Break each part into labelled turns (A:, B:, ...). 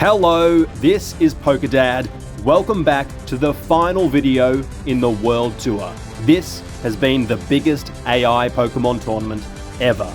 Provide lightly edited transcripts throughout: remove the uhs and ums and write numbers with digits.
A: Hello, this is PokeDad. Welcome back to the final video in the World Tour. This has been the biggest AI Pokemon tournament ever.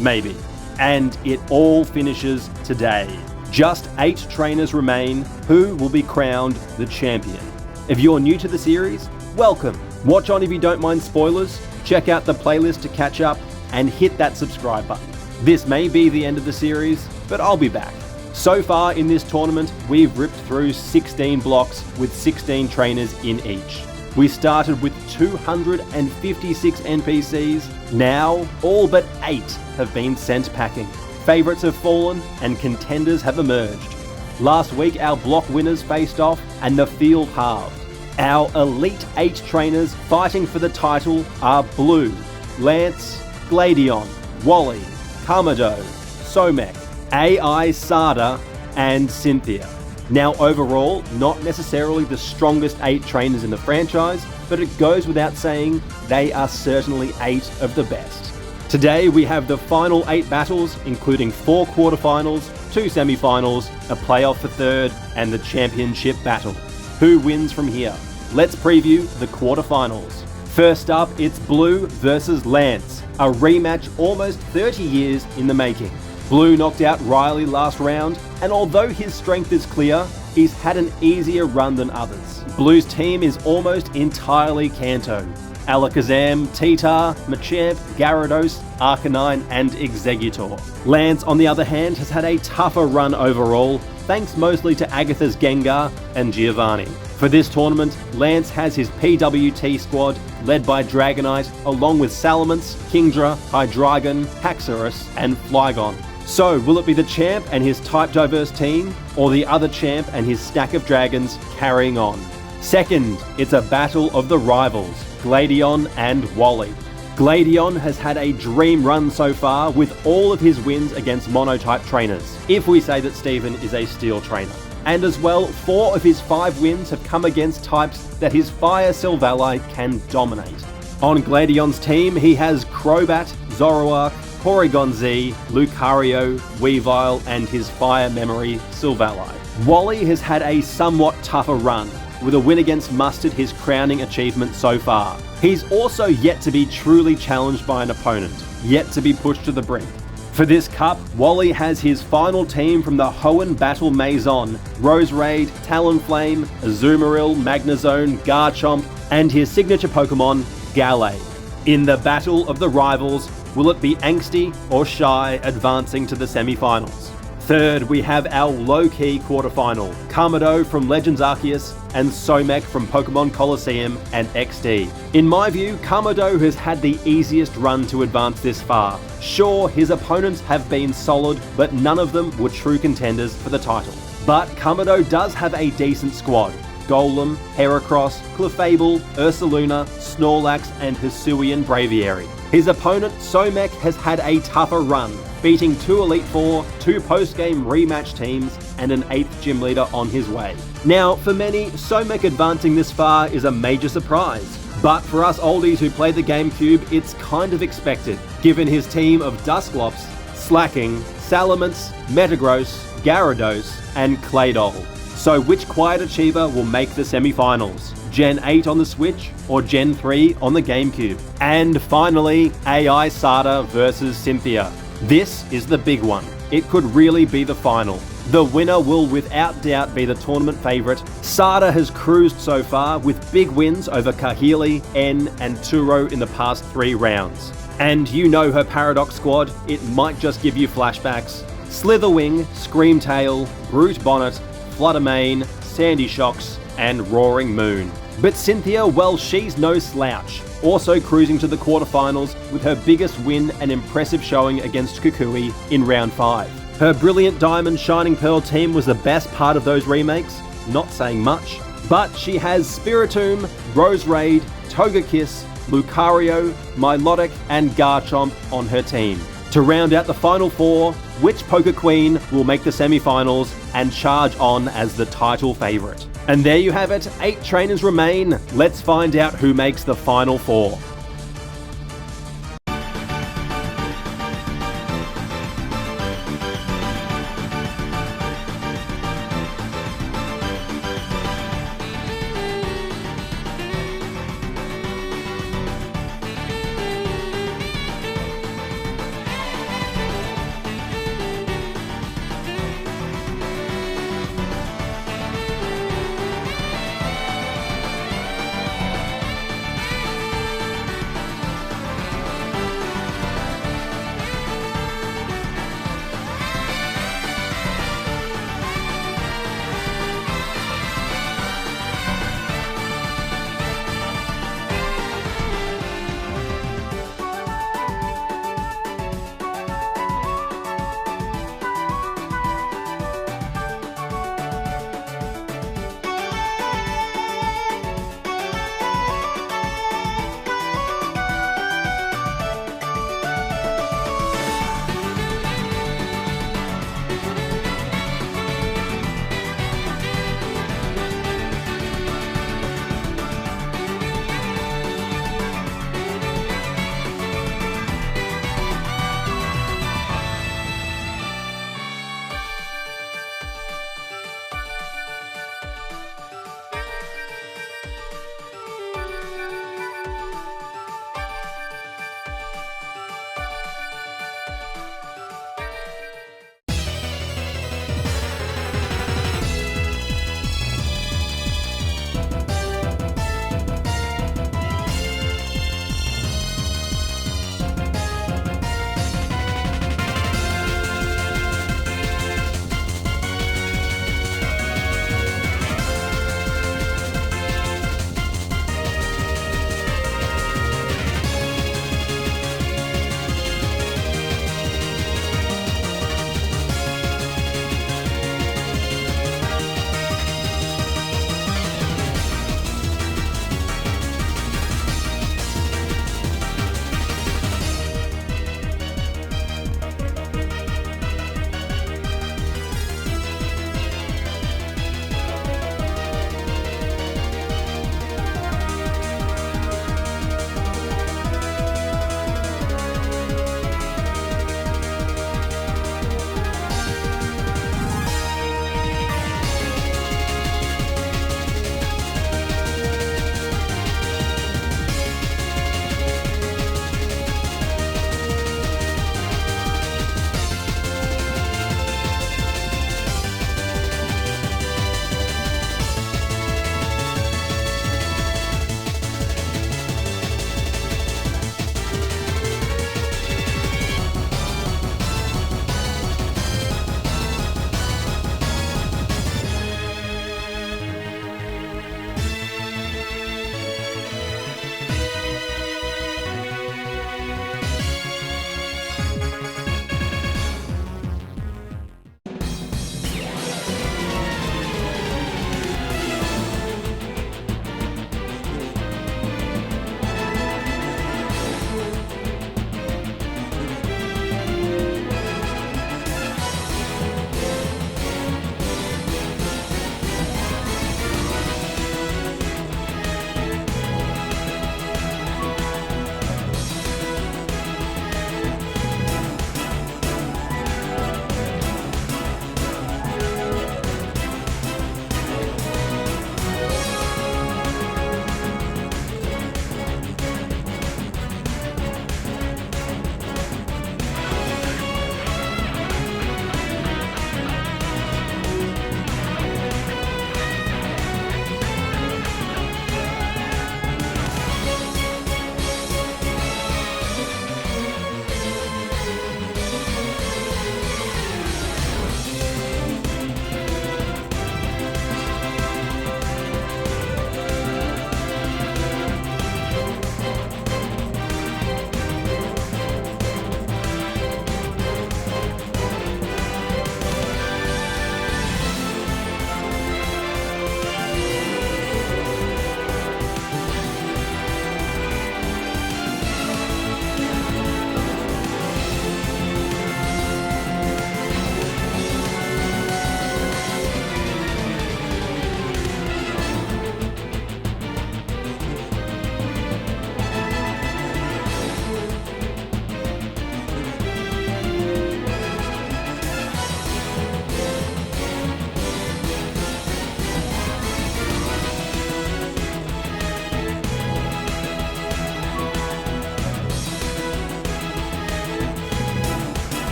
A: Maybe. And it all finishes today. Just 8 trainers remain who will be crowned the champion. If you're new to the series, welcome. Watch on if you don't mind spoilers, check out the playlist to catch up, and hit that subscribe button. This may be the end of the series, but I'll be back. So far in this tournament, we've ripped through 16 blocks with 16 trainers in each. We started with 256 NPCs. Now, all but 8 have been sent packing. Favourites have fallen and contenders have emerged. Last week, our block winners faced off and the field halved. Our elite 8 trainers fighting for the title are Blue, Lance, Gladion, Wally, Kamado, Somek, AI Sada, and Cynthia. Now overall, not necessarily the strongest 8 trainers in the franchise, but it goes without saying they are certainly 8 of the best. Today we have the final 8 battles, including 4 quarterfinals, 2 semi-finals, a playoff for 3rd, and the championship battle. Who wins from here? Let's preview the quarterfinals. First up, it's Blue versus Lance, a rematch almost 30 years in the making. Blue knocked out Riley last round, and although his strength is clear, he's had an easier run than others. Blue's team is almost entirely Kanto. Alakazam, Titar, Machamp, Gyarados, Arcanine, and Exeggutor. Lance, on the other hand, has had a tougher run overall, thanks mostly to Agatha's Gengar and Giovanni. For this tournament, Lance has his PWT squad, led by Dragonite, along with Salamence, Kingdra, Hydreigon, Haxorus, and Flygon. So, will it be the champ and his type-diverse team, or the other champ and his stack of dragons carrying on? Second, it's a battle of the rivals, Gladion and Wally. Gladion has had a dream run so far with all of his wins against monotype trainers, if we say that Steven is a steel trainer. And as well, 4 of his 5 wins have come against types that his Fire Silvally can dominate. On Gladion's team, he has Crobat, Zoroark, Porygon Z, Lucario, Weavile, and his Fire Memory Silvally. Wally has had a somewhat tougher run, with a win against Mustard his crowning achievement so far. He's also yet to be truly challenged by an opponent, yet to be pushed to the brink. For this cup, Wally has his final team from the Hoenn Battle Maison, Roserade, Talonflame, Azumarill, Magnezone, Garchomp, and his signature Pokemon, Gallade. In the battle of the rivals, will it be Angsty or Shy advancing to the semi-finals? Third, we have our low-key quarterfinal, Kamado from Legends Arceus and Somek from Pokemon Colosseum and XD. In my view, Kamado has had the easiest run to advance this far. Sure, his opponents have been solid, but none of them were true contenders for the title. But Kamado does have a decent squad. Golem, Heracross, Clefable, Ursaluna, Snorlax, and Hisuian Braviary. His opponent, Somek, has had a tougher run, beating 2 Elite Four, 2 post-game rematch teams, and an 8th gym leader on his way. Now, for many, Somek advancing this far is a major surprise. But for us oldies who play the GameCube, it's kind of expected, given his team of Dusclops, Slacking, Salamence, Metagross, Gyarados, and Claydol. So which Quiet Achiever will make the semi-finals? Gen 8 on the Switch or Gen 3 on the GameCube? And finally, AI Sada versus Cynthia. This is the big one. It could really be the final. The winner will without doubt be the tournament favourite. Sada has cruised so far with big wins over Kahili, N, and Turo in the past 3 rounds. And you know her Paradox squad, it might just give you flashbacks. Slitherwing, Screamtail, Brute Bonnet, Fluttermane, Sandy Shocks, and Roaring Moon. But Cynthia, well, she's no slouch, also cruising to the quarterfinals with her biggest win and impressive showing against Kukui in round 5. Her Brilliant Diamond Shining Pearl team was the best part of those remakes, not saying much, but she has Spiritomb, Roserade, Togekiss, Lucario, Milotic, and Garchomp on her team. To round out the final 4, which Pokequeen will make the semi-finals and charge on as the title favourite? And there you have it, 8 trainers remain. Let's find out who makes the final 4.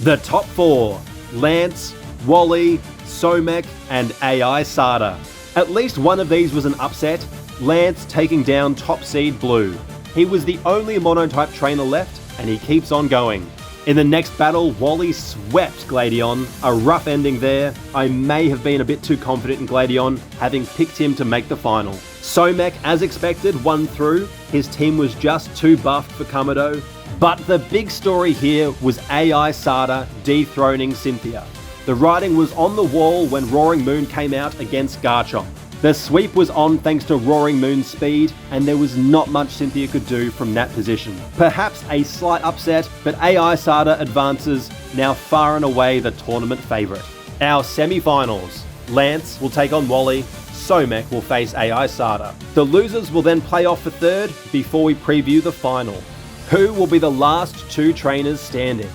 A: The top 4: Lance, Wally, Somek, and AI Sada. At least one of these was an upset, Lance taking down top seed Blue. He was the only monotype trainer left, and he keeps on going. In the next battle, Wally swept Gladion. A rough ending there. I may have been a bit too confident in Gladion, having picked him to make the final. Somek, as expected, won through. His team was just too buffed for Kamado. But the big story here was AI Sada dethroning Cynthia. The writing was on the wall when Roaring Moon came out against Garchomp. The sweep was on thanks to Roaring Moon's speed, and there was not much Cynthia could do from that position. Perhaps a slight upset, but AI Sada advances, now far and away the tournament favourite. Our semi-finals. Lance will take on Wally, Somek will face AI Sada. The losers will then play off for third before we preview the final. Who will be the last 2 trainers standing?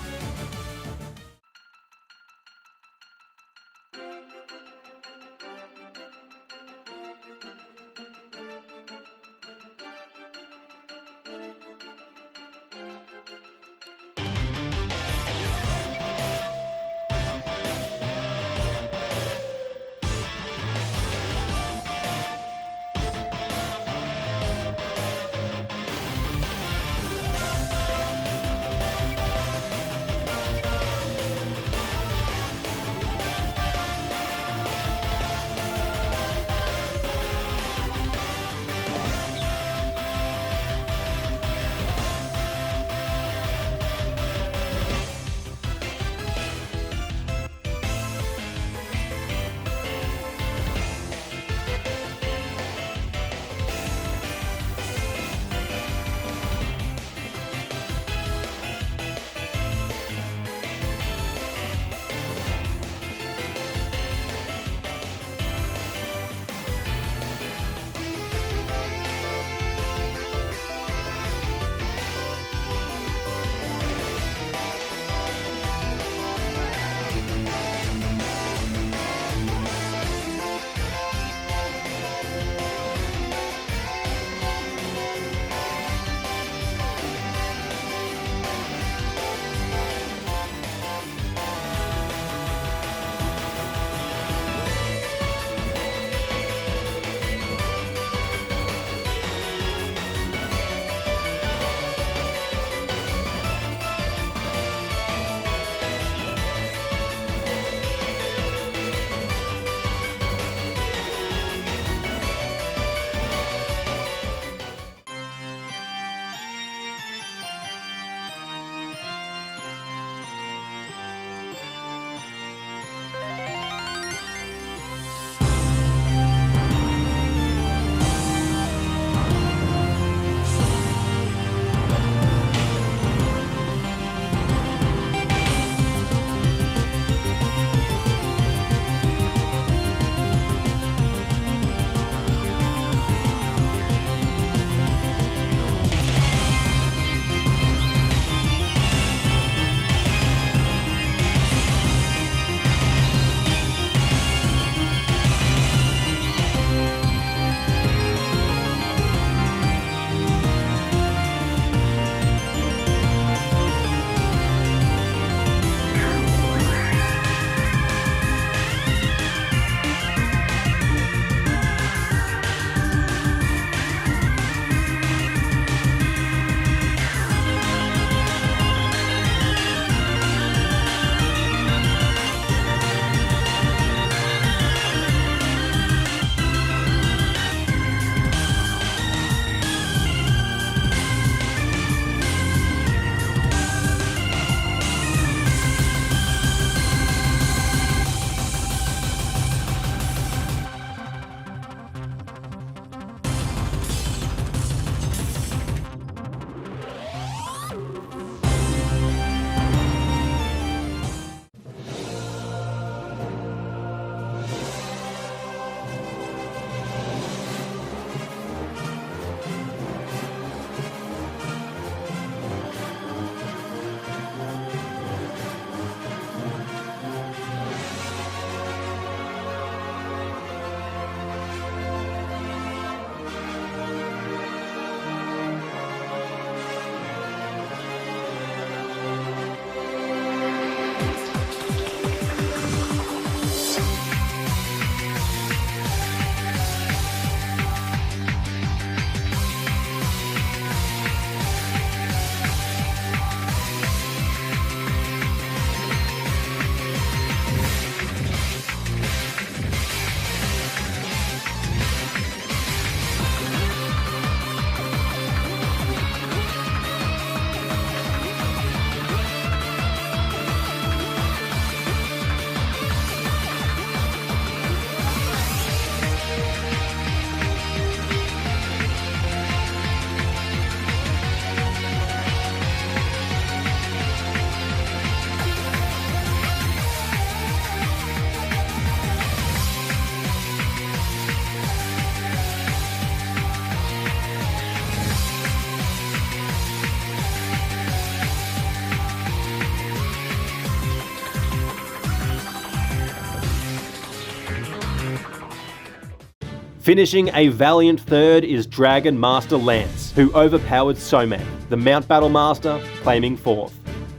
A: Finishing a valiant third is Dragon Master Lance, who overpowered Somek, the Mount Battle Master, claiming fourth.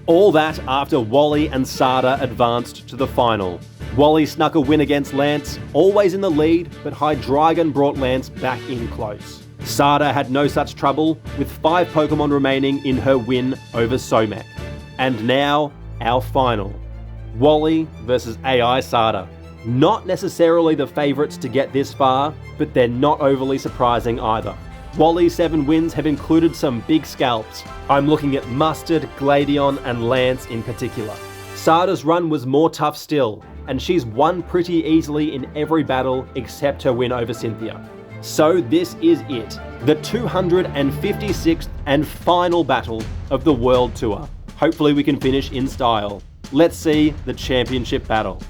A: All that after Wally and Sada advanced to the final. Wally snuck a win against Lance, always in the lead, but Hydreigon brought Lance back in close. Sada had no such trouble, with 5 Pokemon remaining in her win over Somek. And now, our final. Wally versus AI Sada. Not necessarily the favourites to get this far, but they're not overly surprising either. Wally's 7 wins have included some big scalps. I'm looking at Mustard, Gladion and Lance in particular. Sada's run was more tough still, and she's won pretty easily in every battle except her win over Cynthia. So this is it, the 256th and final battle of the World Tour. Hopefully we can finish in style. Let's see the championship battle.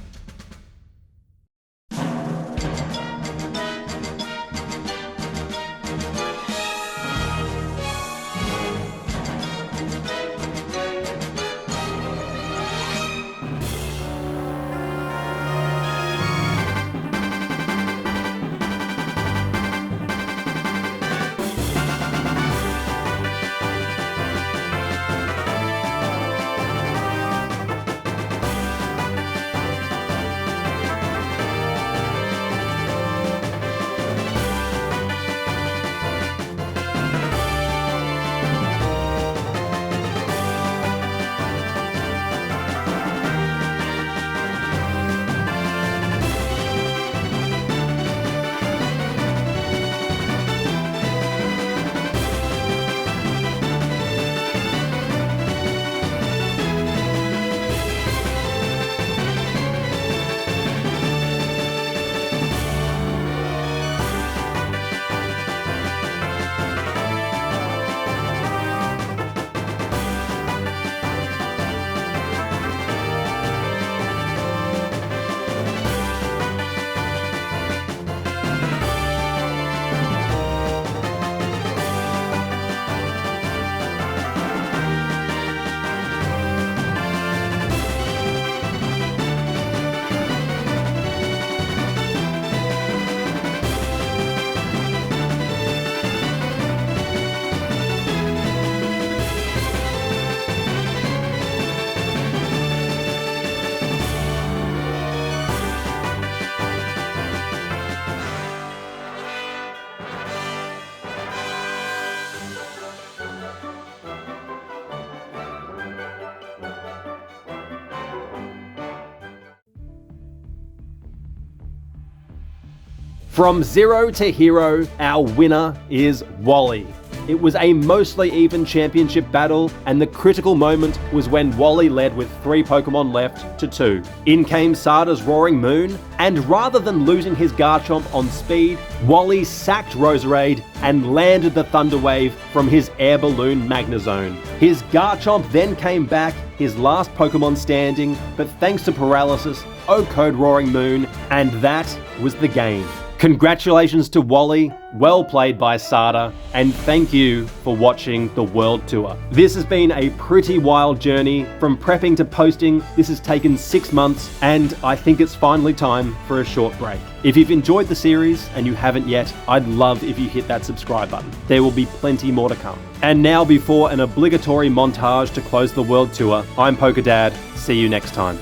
A: From zero to hero, our winner is Wally. It was a mostly even championship battle, and the critical moment was when Wally led with 3 Pokemon left to 2. In came Sada's Roaring Moon, and rather than losing his Garchomp on speed, Wally sacked Roserade and landed the Thunder Wave from his Air Balloon Magnezone. His Garchomp then came back, his last Pokemon standing, but thanks to Paralysis, O-Code Roaring Moon, and that was the game. Congratulations to Wally, well played by Sada, and thank you for watching the World Tour. This has been a pretty wild journey. From prepping to posting, this has taken 6 months, and I think it's finally time for a short break. If you've enjoyed the series and you haven't yet, I'd love if you hit that subscribe button. There will be plenty more to come. And now, before an obligatory montage to close the World Tour, I'm PokeDad. See you next time.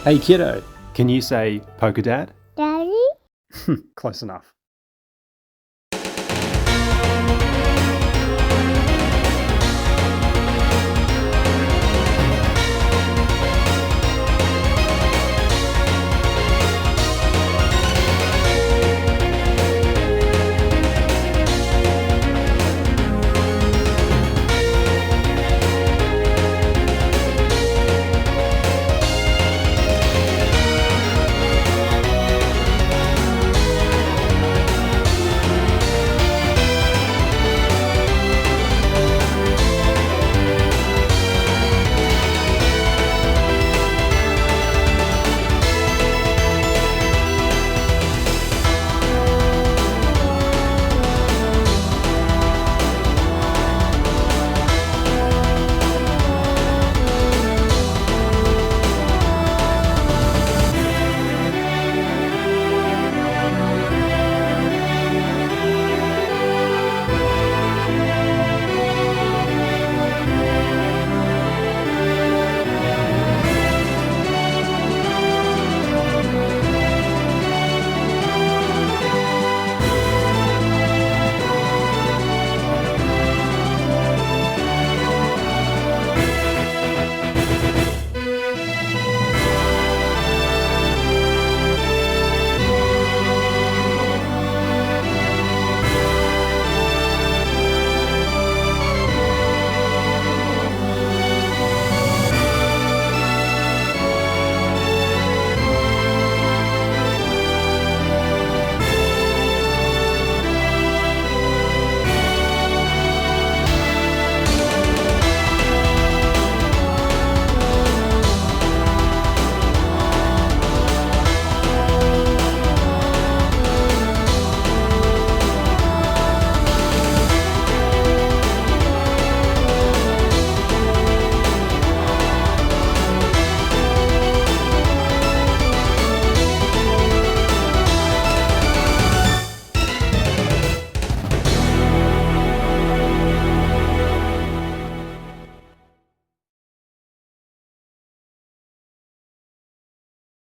A: Hey kiddo, can you say PokeDad?
B: Daddy?
A: Close enough.